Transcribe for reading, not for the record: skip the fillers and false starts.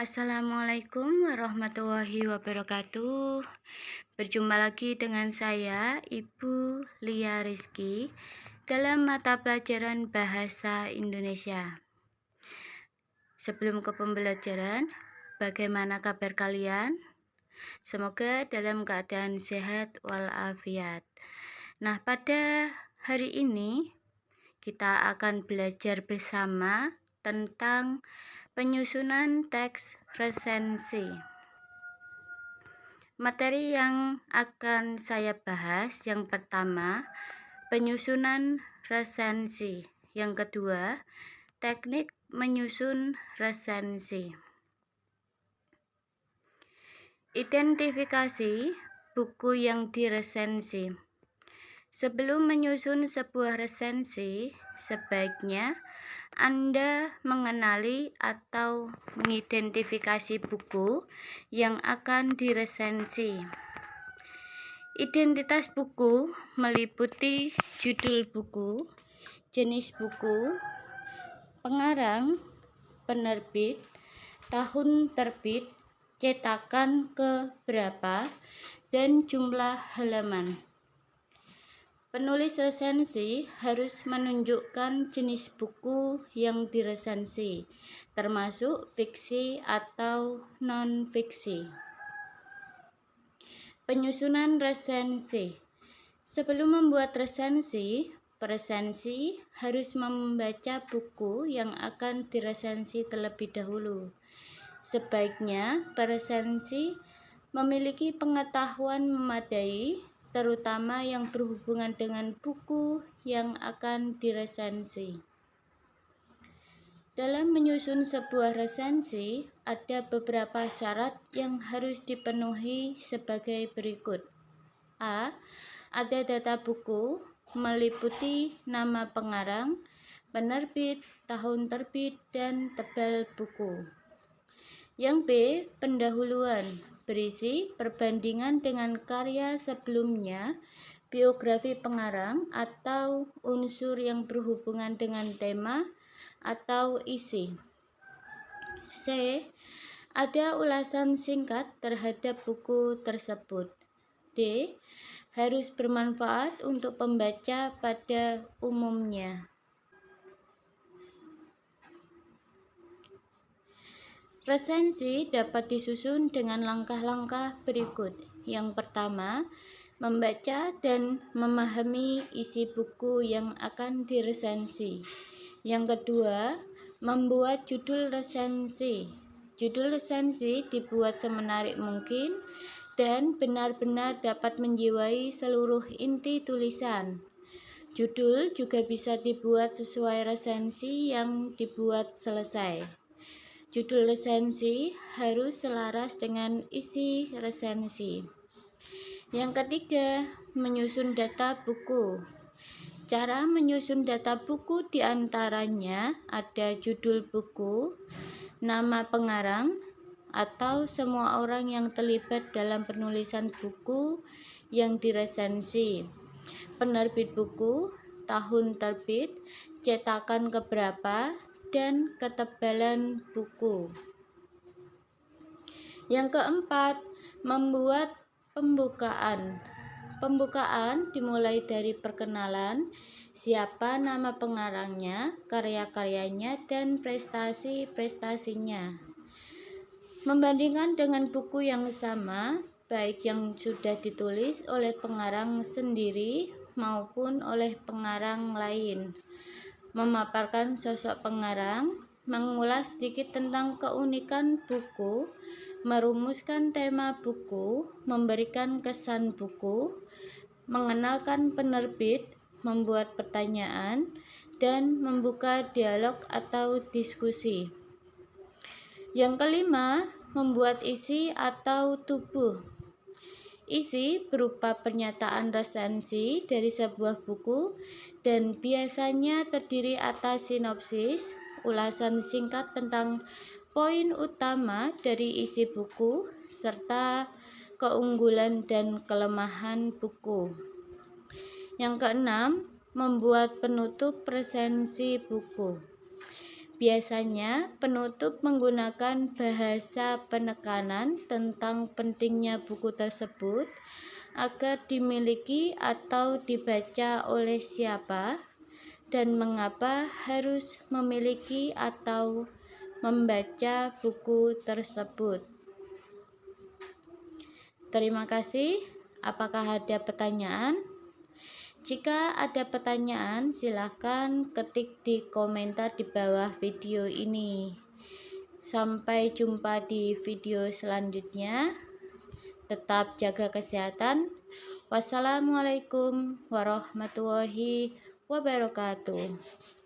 Assalamualaikum warahmatullahi wabarakatuh. Berjumpa lagi dengan saya, Ibu Lia Rizky, dalam mata pelajaran Bahasa Indonesia. Sebelum ke pembelajaran, bagaimana kabar kalian? Semoga dalam keadaan sehat walafiat. Nah, pada hari ini kita akan belajar bersama tentang penyusunan teks resensi. Materi yang akan saya bahas yang pertama, penyusunan resensi. Yang kedua, teknik menyusun resensi. Identifikasi buku yang diresensi. Sebelum menyusun sebuah resensi, sebaiknya Anda mengenali atau mengidentifikasi buku yang akan diresensi. Identitas buku meliputi judul buku, jenis buku, pengarang, penerbit, tahun terbit, cetakan keberapa, dan jumlah halaman. Penulis resensi harus menunjukkan jenis buku yang diresensi, termasuk fiksi atau non-fiksi. Penyusunan resensi. Sebelum membuat resensi, peresensi harus membaca buku yang akan diresensi terlebih dahulu. Sebaiknya peresensi memiliki pengetahuan memadai, terutama yang berhubungan dengan buku yang akan diresensi. Dalam menyusun sebuah resensi, ada beberapa syarat yang harus dipenuhi sebagai berikut. A. Ada data buku, meliputi nama pengarang, penerbit, tahun terbit, dan tebal buku. Yang B. Pendahuluan, berisi perbandingan dengan karya sebelumnya, biografi pengarang, atau unsur yang berhubungan dengan tema atau isi. C. Ada ulasan singkat terhadap buku tersebut. D. Harus bermanfaat untuk pembaca pada umumnya. Resensi dapat disusun dengan langkah-langkah berikut. Yang pertama, membaca dan memahami isi buku yang akan diresensi. Yang kedua, membuat judul resensi. Judul resensi dibuat semenarik mungkin dan benar-benar dapat menjiwai seluruh inti tulisan. Judul juga bisa dibuat sesuai resensi yang dibuat selesai. Judul resensi harus selaras dengan isi resensi. Yang ketiga, menyusun data buku. Cara menyusun data buku diantaranya ada judul buku, nama pengarang, atau semua orang yang terlibat dalam penulisan buku yang diresensi, penerbit buku, tahun terbit, cetakan keberapa, dan ketebalan buku. Yang keempat, membuat pembukaan. Pembukaan dimulai dari perkenalan, siapa nama pengarangnya, karya-karyanya, dan prestasi-prestasinya. Membandingkan dengan buku yang sama, baik yang sudah ditulis oleh pengarang sendiri maupun oleh pengarang lain. Memaparkan sosok pengarang, mengulas sedikit tentang keunikan buku, merumuskan tema buku, memberikan kesan buku, mengenalkan penerbit, membuat pertanyaan, dan membuka dialog atau diskusi. Yang kelima, membuat isi atau tubuh. Isi berupa pernyataan resensi dari sebuah buku dan biasanya terdiri atas sinopsis, ulasan singkat tentang poin utama dari isi buku, serta keunggulan dan kelemahan buku. Yang keenam, membuat penutup resensi buku. Biasanya, penutup menggunakan bahasa penekanan tentang pentingnya buku tersebut agar dimiliki atau dibaca oleh siapa dan mengapa harus memiliki atau membaca buku tersebut. Terima kasih. Apakah ada pertanyaan? Jika ada pertanyaan, silakan ketik di komentar di bawah video ini. Sampai jumpa di video selanjutnya. Tetap jaga kesehatan. Wassalamualaikum warahmatullahi wabarakatuh.